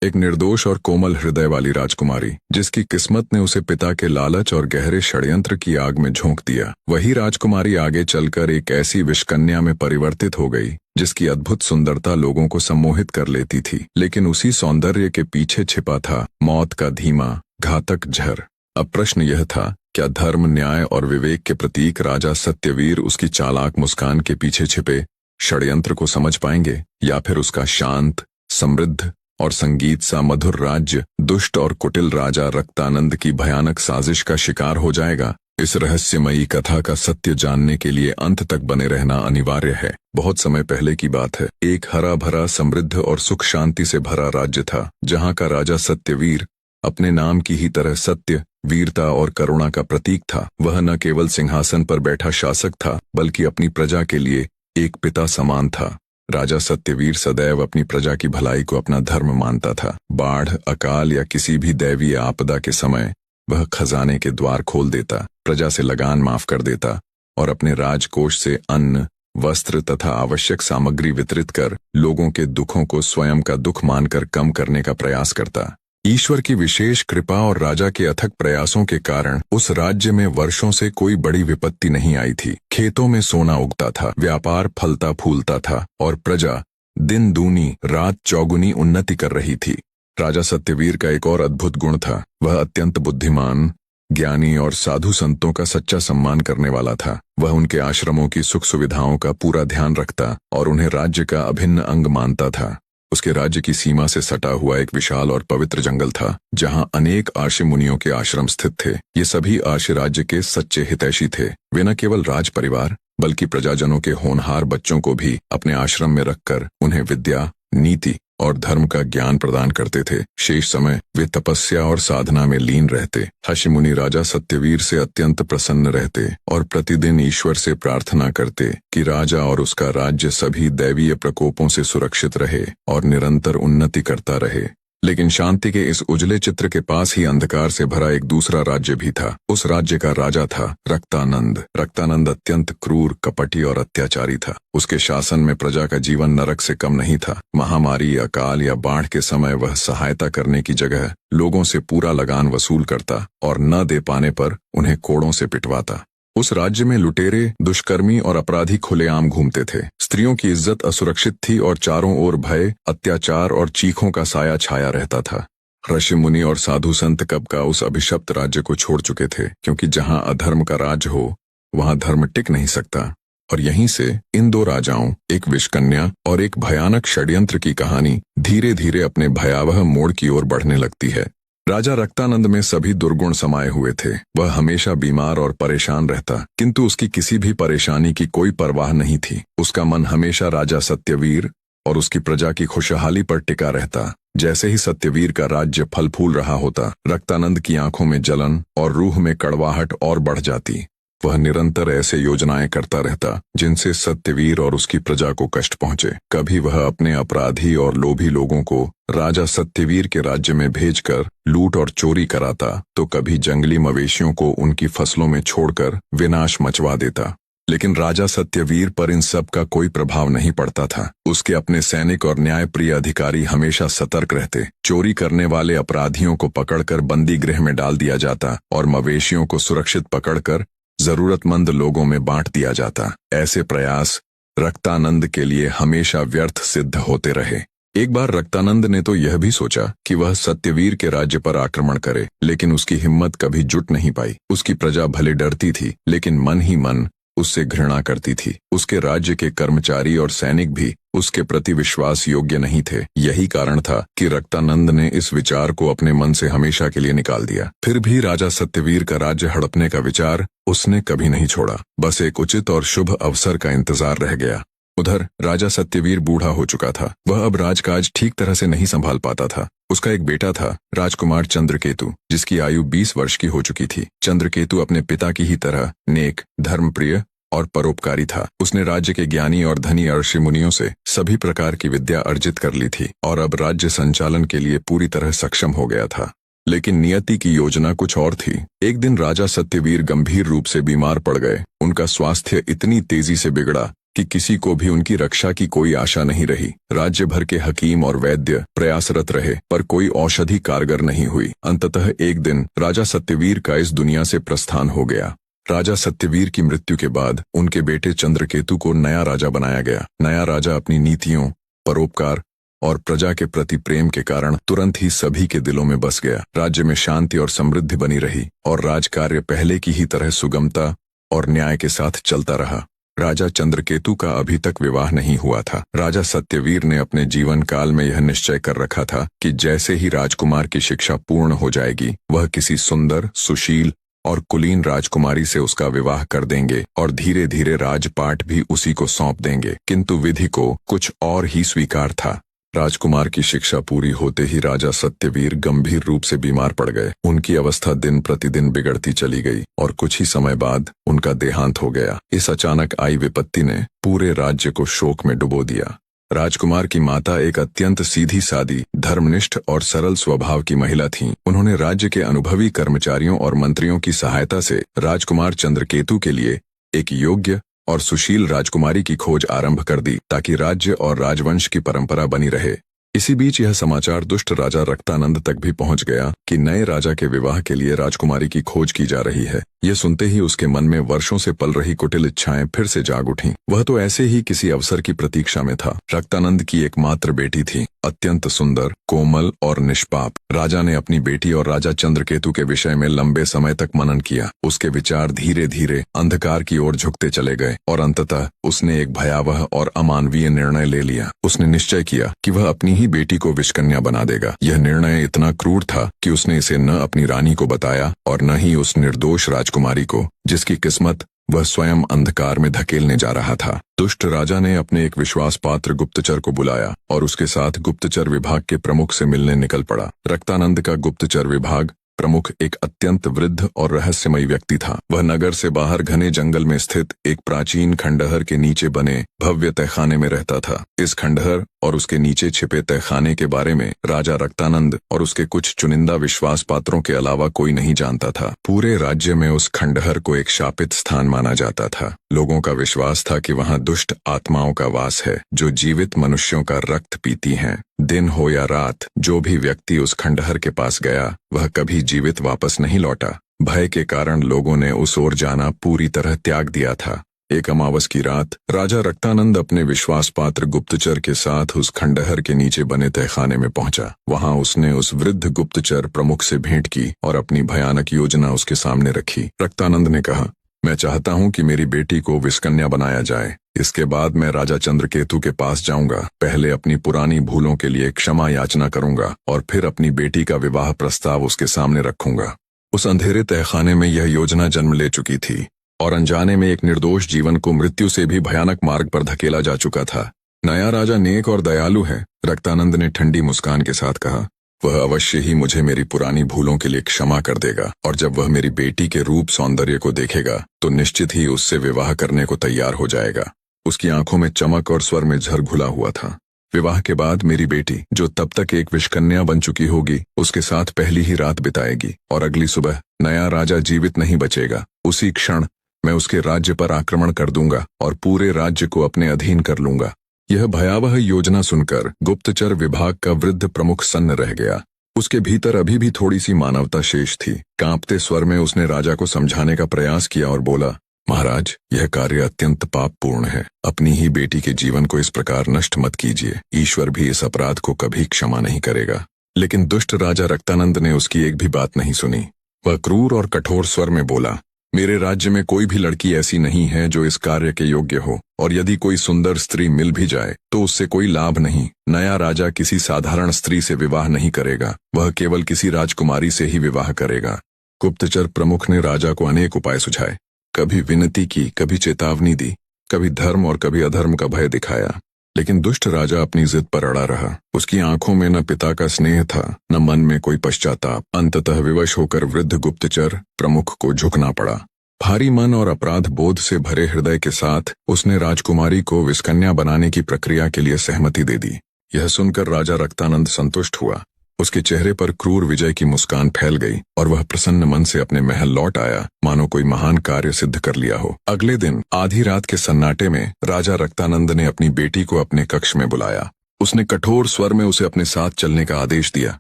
एक निर्दोष और कोमल हृदय वाली राजकुमारी, जिसकी किस्मत ने उसे पिता के लालच और गहरे षड्यंत्र की आग में झोंक दिया। वही राजकुमारी आगे चलकर एक ऐसी विषकन्या में परिवर्तित हो गई जिसकी अद्भुत सुंदरता लोगों को सम्मोहित कर लेती थी, लेकिन उसी सौंदर्य के पीछे छिपा था मौत का धीमा घातक जहर। अब प्रश्न यह था, क्या धर्म, न्याय और विवेक के प्रतीक राजा सत्यवीर उसकी चालाक मुस्कान के पीछे छिपे षड्यंत्र को समझ पाएंगे, या फिर उसका शांत, समृद्ध और संगीत सा मधुर राज्य दुष्ट और कुटिल राजा रक्तानंद की भयानक साजिश का शिकार हो जाएगा? इस रहस्यमयी कथा का सत्य जानने के लिए अंत तक बने रहना अनिवार्य है। बहुत समय पहले की बात है। एक हरा भरा, समृद्ध और सुख शांति से भरा राज्य था, जहाँ का राजा सत्यवीर अपने नाम की ही तरह सत्य, वीरता और करुणा का प्रतीक था। वह न केवल सिंहासन पर बैठा शासक था, बल्कि अपनी प्रजा के लिए एक पिता समान था। राजा सत्यवीर सदैव अपनी प्रजा की भलाई को अपना धर्म मानता था। बाढ़, अकाल या किसी भी दैवीय आपदा के समय वह खजाने के द्वार खोल देता, प्रजा से लगान माफ कर देता और अपने राजकोष से अन्न, वस्त्र तथा आवश्यक सामग्री वितरित कर लोगों के दुखों को स्वयं का दुख मानकर कम करने का प्रयास करता। ईश्वर की विशेष कृपा और राजा के अथक प्रयासों के कारण उस राज्य में वर्षों से कोई बड़ी विपत्ति नहीं आई थी। खेतों में सोना उगता था, व्यापार फलता फूलता था और प्रजा दिन दूनी रात चौगुनी उन्नति कर रही थी। राजा सत्यवीर का एक और अद्भुत गुण था। वह अत्यंत बुद्धिमान, ज्ञानी और साधु संतों का सच्चा सम्मान करने वाला था। वह उनके आश्रमों की सुख सुविधाओं का पूरा ध्यान रखता और उन्हें राज्य का अभिन्न अंग मानता था। उसके राज्य की सीमा से सटा हुआ एक विशाल और पवित्र जंगल था, जहां अनेक आर्षि मुनियों के आश्रम स्थित थे। ये सभी आर्षि राज्य के सच्चे हितैषी थे। वे न केवल राज परिवार बल्कि प्रजाजनों के होनहार बच्चों को भी अपने आश्रम में रखकर उन्हें विद्या, नीति और धर्म का ज्ञान प्रदान करते थे। शेष समय वे तपस्या और साधना में लीन रहते। ऋषि मुनि राजा सत्यवीर से अत्यंत प्रसन्न रहते और प्रतिदिन ईश्वर से प्रार्थना करते कि राजा और उसका राज्य सभी दैवीय प्रकोपों से सुरक्षित रहे और निरंतर उन्नति करता रहे। लेकिन शांति के इस उजले चित्र के पास ही अंधकार से भरा एक दूसरा राज्य भी था। उस राज्य का राजा था रक्तानंद। रक्तानंद अत्यंत क्रूर, कपटी और अत्याचारी था। उसके शासन में प्रजा का जीवन नरक से कम नहीं था। महामारी, अकाल या बाढ़ के समय वह सहायता करने की जगह लोगों से पूरा लगान वसूल करता और न दे पाने पर उन्हें कोड़ों से पिटवाता। उस राज्य में लुटेरे, दुष्कर्मी और अपराधी खुलेआम घूमते थे। स्त्रियों की इज्जत असुरक्षित थी और चारों ओर भय, अत्याचार और चीखों का साया छाया रहता था। ऋषि मुनि और साधु संत कब का उस अभिशप्त राज्य को छोड़ चुके थे, क्योंकि जहां अधर्म का राज हो वहां धर्म टिक नहीं सकता। और यहीं से इन दो राजाओं, एक विषकन्या और एक भयानक षड्यंत्र की कहानी धीरे धीरे अपने भयावह मोड़ की ओर बढ़ने लगती है। राजा रक्तानंद में सभी दुर्गुण समाये हुए थे। वह हमेशा बीमार और परेशान रहता, किंतु उसकी किसी भी परेशानी की कोई परवाह नहीं थी। उसका मन हमेशा राजा सत्यवीर और उसकी प्रजा की खुशहाली पर टिका रहता। जैसे ही सत्यवीर का राज्य फल फूल रहा होता, रक्तानंद की आंखों में जलन और रूह में कड़वाहट और बढ़ जाती। वह निरंतर ऐसे योजनाएं करता रहता जिनसे सत्यवीर और उसकी प्रजा को कष्ट पहुंचे। कभी वह अपने अपराधी और लोभी लोगों को राजा सत्यवीर के राज्य में भेजकर लूट और चोरी कराता, तो कभी जंगली मवेशियों को उनकी फसलों में छोड़कर विनाश मचवा देता। लेकिन राजा सत्यवीर पर इन सब का कोई प्रभाव नहीं पड़ता था। उसके अपने सैनिक और न्यायप्रिय अधिकारी हमेशा सतर्क रहते। चोरी करने वाले अपराधियों को पकड़कर बंदी गृह में डाल दिया जाता और मवेशियों को सुरक्षित पकड़कर जरूरतमंद लोगों में बांट दिया जाता। ऐसे प्रयास रक्तानंद के लिए हमेशा व्यर्थ सिद्ध होते रहे। एक बार रक्तानंद ने तो यह भी सोचा कि वह सत्यवीर के राज्य पर आक्रमण करे, लेकिन उसकी हिम्मत कभी जुट नहीं पाई। उसकी प्रजा भले डरती थी, लेकिन मन ही मन उससे घृणा करती थी। उसके राज्य के कर्मचारी और सैनिक भी उसके प्रति विश्वास योग्य नहीं थे। यही कारण था कि रक्तानंद ने इस विचार को अपने मन से हमेशा के लिए निकाल दिया। फिर भी राजा सत्यवीर का राज्य हड़पने का विचार उसने कभी नहीं छोड़ा। बस एक उचित और शुभ अवसर का इंतजार रह गया। उधर राजा सत्यवीर बूढ़ा हो चुका था। वह अब राजकाज ठीक तरह से नहीं संभाल पाता था। उसका एक बेटा था, राजकुमार चंद्रकेतु, जिसकी आयु 20 वर्ष की हो चुकी थी। चंद्रकेतु अपने पिता की ही तरह नेक, धर्मप्रिय और परोपकारी था। उसने राज्य के ज्ञानी और धनी ऋषि मुनियों से सभी प्रकार की विद्या अर्जित कर ली थी और अब राज्य संचालन के लिए पूरी तरह सक्षम हो गया था। लेकिन नियति की योजना कुछ और थी। एक दिन राजा सत्यवीर गंभीर रूप से बीमार पड़ गए। उनका स्वास्थ्य इतनी तेजी से बिगड़ा कि किसी को भी उनकी रक्षा की कोई आशा नहीं रही। राज्य भर के हकीम और वैद्य प्रयासरत रहे, पर कोई औषधि कारगर नहीं हुई। अंततः एक दिन राजा सत्यवीर का इस दुनिया से प्रस्थान हो गया। राजा सत्यवीर की मृत्यु के बाद उनके बेटे चंद्रकेतु को नया राजा बनाया गया। नया राजा अपनी नीतियों, परोपकार और प्रजा के प्रति प्रेम के कारण तुरंत ही सभी के दिलों में बस गया। राज्य में शांति और समृद्धि बनी रही और राजकार्य पहले की ही तरह सुगमता और न्याय के साथ चलता रहा। राजा चंद्रकेतु का अभी तक विवाह नहीं हुआ था। राजा सत्यवीर ने अपने जीवन काल में यह निश्चय कर रखा था कि जैसे ही राजकुमार की शिक्षा पूर्ण हो जाएगी, वह किसी सुंदर, सुशील और कुलीन राजकुमारी से उसका विवाह कर देंगे और धीरे धीरे राजपाट भी उसी को सौंप देंगे। किंतु विधि को कुछ और ही स्वीकार था। राजकुमार की शिक्षा पूरी होते ही राजा सत्यवीर गंभीर रूप से बीमार पड़ गए। उनकी अवस्था दिन प्रतिदिन बिगड़ती चली गई और कुछ ही समय बाद उनका देहांत हो गया। इस अचानक आई विपत्ति ने पूरे राज्य को शोक में डुबो दिया। राजकुमार की माता एक अत्यंत सीधी सादी, धर्मनिष्ठ और सरल स्वभाव की महिला थीं। उन्होंने राज्य के अनुभवी कर्मचारियों और मंत्रियों की सहायता से राजकुमार चंद्रकेतु के लिए एक योग्य और सुशील राजकुमारी की खोज आरंभ कर दी, ताकि राज्य और राजवंश की परंपरा बनी रहे। इसी बीच यह समाचार दुष्ट राजा रक्तानंद तक भी पहुंच गया कि नए राजा के विवाह के लिए राजकुमारी की खोज की जा रही है। यह सुनते ही उसके मन में वर्षों से पल रही कुटिल इच्छाएं फिर से जाग उठीं। वह तो ऐसे ही किसी अवसर की प्रतीक्षा में था। रक्तानंद की एकमात्र बेटी थी, अत्यंत सुंदर, कोमल और निष्पाप। राजा ने अपनी बेटी और राजा चंद्रकेतु के विषय में लंबे समय तक मनन किया। उसके विचार धीरे धीरे अंधकार की ओर झुकते चले गए और अंततः उसने एक भयावह और अमानवीय निर्णय ले लिया। उसने निश्चय किया कि वह अपनी ही बेटी को विषकन्या बना देगा। यह निर्णय इतना क्रूर था कि उसने इसे न अपनी रानी को बताया और न ही उस निर्दोष राजकुमारी को, जिसकी किस्मत वह स्वयं अंधकार में धकेलने जा रहा था। दुष्ट राजा ने अपने एक विश्वास पात्र गुप्तचर को बुलाया और उसके साथ गुप्तचर विभाग के प्रमुख से मिलने निकल पड़ा। रक्तानंद का गुप्तचर विभाग प्रमुख एक अत्यंत वृद्ध और रहस्यमयी व्यक्ति था। वह नगर से बाहर घने जंगल में स्थित एक प्राचीन खंडहर के नीचे बने भव्य तहखाने में रहता था। इस खंडहर और उसके नीचे छिपे तहखाने के बारे में राजा रक्तानंद और उसके कुछ चुनिंदा विश्वास पात्रों के अलावा कोई नहीं जानता था। पूरे राज्य में उस खंडहर को एक शापित स्थान माना जाता था। लोगों का विश्वास था कि वहां दुष्ट आत्माओं का वास है, जो जीवित मनुष्यों का रक्त पीती हैं। दिन हो या रात, जो भी व्यक्ति उस खंडहर के पास गया, वह कभी जीवित वापस नहीं लौटा। भय के कारण लोगों ने उस ओर जाना पूरी तरह त्याग दिया था। एक अमावस की रात राजा रक्तानंद अपने विश्वास पात्र गुप्तचर के साथ उस खंडहर के नीचे बने तहखाने में पहुंचा। वहां उसने उस वृद्ध गुप्तचर प्रमुख से भेंट की और अपनी भयानक योजना उसके सामने रखी। रक्तानंद ने कहा, मैं चाहता हूं कि मेरी बेटी को विषकन्या बनाया जाए। इसके बाद मैं राजा चंद्रकेतु के पास जाऊंगा। पहले अपनी पुरानी भूलों के लिए क्षमा याचना करूंगा और फिर अपनी बेटी का विवाह प्रस्ताव उसके सामने रखूंगा। उस अंधेरे तहखाने में यह योजना जन्म ले चुकी थी और अनजाने में एक निर्दोष जीवन को मृत्यु से भी भयानक मार्ग पर धकेला जा चुका था। नया राजा नेक और दयालु है, रक्तानंद ने ठंडी मुस्कान के साथ कहा। वह अवश्य ही मुझे मेरी पुरानी भूलों के लिए क्षमा कर देगा और जब वह मेरी बेटी के रूप सौंदर्य को देखेगा तो निश्चित ही उससे विवाह करने को तैयार हो जाएगा। उसकी आंखों में चमक और स्वर में झर घुला हुआ था। विवाह के बाद मेरी बेटी, जो तब तक एक विषकन्या बन चुकी होगी, उसके साथ पहली ही रात बिताएगी और अगली सुबह नया राजा जीवित नहीं बचेगा। उसी क्षण मैं उसके राज्य पर आक्रमण कर दूंगा और पूरे राज्य को अपने अधीन कर लूंगा। यह भयावह योजना सुनकर गुप्तचर विभाग का वृद्ध प्रमुख सन्न रह गया। उसके भीतर अभी भी थोड़ी सी मानवता शेष थी। कांपते स्वर में उसने राजा को समझाने का प्रयास किया और बोला, महाराज, यह कार्य अत्यंत पापपूर्ण है। अपनी ही बेटी के जीवन को इस प्रकार नष्ट मत कीजिए। ईश्वर भी इस अपराध को कभी क्षमा नहीं करेगा। लेकिन दुष्ट राजा रक्तानंद ने उसकी एक भी बात नहीं सुनी। वह क्रूर और कठोर स्वर में बोला, मेरे राज्य में कोई भी लड़की ऐसी नहीं है जो इस कार्य के योग्य हो, और यदि कोई सुंदर स्त्री मिल भी जाए तो उससे कोई लाभ नहीं। नया राजा किसी साधारण स्त्री से विवाह नहीं करेगा, वह केवल किसी राजकुमारी से ही विवाह करेगा। गुप्तचर प्रमुख ने राजा को अनेक उपाय सुझाए। कभी विनती की, कभी चेतावनी दी, कभी धर्म और कभी अधर्म का भय दिखाया, लेकिन दुष्ट राजा अपनी जिद पर अड़ा रहा। उसकी आंखों में न पिता का स्नेह था, न मन में कोई पश्चाताप। अंततः विवश होकर वृद्ध गुप्तचर प्रमुख को झुकना पड़ा। भारी मन और अपराध बोध से भरे हृदय के साथ उसने राजकुमारी को विषकन्या बनाने की प्रक्रिया के लिए सहमति दे दी। यह सुनकर राजा रक्तानंद संतुष्ट हुआ। उसके चेहरे पर क्रूर विजय की मुस्कान फैल गई और वह प्रसन्न मन से अपने महल लौट आया, मानो कोई महान कार्य सिद्ध कर लिया हो। अगले दिन आधी रात के सन्नाटे में राजा रक्तानंद ने अपनी बेटी को अपने कक्ष में बुलाया। उसने कठोर स्वर में उसे अपने साथ चलने का आदेश दिया।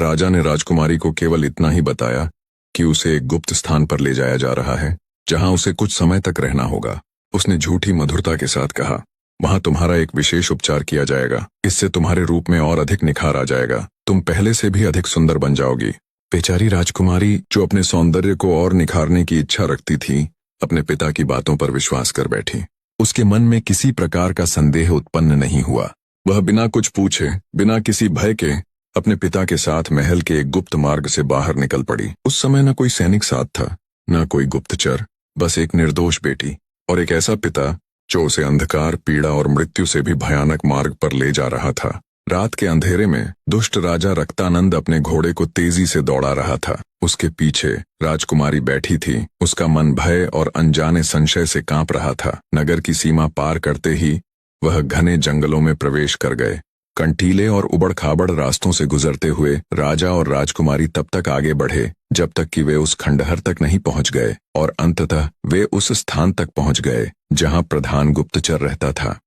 राजा ने राजकुमारी को केवल इतना ही बताया कि उसे एक गुप्त स्थान पर ले जाया जा रहा है, जहां उसे कुछ समय तक रहना होगा। उसने झूठी मधुरता के साथ कहा, वहां तुम्हारा एक विशेष उपचार किया जाएगा, इससे तुम्हारे रूप में और अधिक निखार आ जाएगा, तुम पहले से भी अधिक सुंदर बन जाओगी। बेचारी राजकुमारी, जो अपने सौंदर्य को और निखारने की इच्छा रखती थी, अपने पिता की बातों पर विश्वास कर बैठी। उसके मन में किसी प्रकार का संदेह उत्पन्न नहीं हुआ। वह बिना कुछ पूछे, बिना किसी भय के अपने पिता के साथ महल के एक गुप्त मार्ग से बाहर निकल पड़ी। उस समय न कोई सैनिक साथ था, न कोई गुप्तचर, बस एक निर्दोष बेटी और एक ऐसा पिता जो उसे अंधकार, पीड़ा और मृत्यु से भी भयानक मार्ग पर ले जा रहा था। रात के अंधेरे में दुष्ट राजा रक्तानंद अपने घोड़े को तेजी से दौड़ा रहा था। उसके पीछे राजकुमारी बैठी थी। उसका मन भय और अनजाने संशय से कांप रहा था। नगर की सीमा पार करते ही वह घने जंगलों में प्रवेश कर गए। कंटीले और उबड़-खाबड़ रास्तों से गुजरते हुए राजा और राजकुमारी तब तक आगे बढ़े जब तक कि वे उस खंडहर तक नहीं पहुंच गए और अंततः वे उस स्थान तक पहुंच गए जहां प्रधान गुप्तचर रहता था।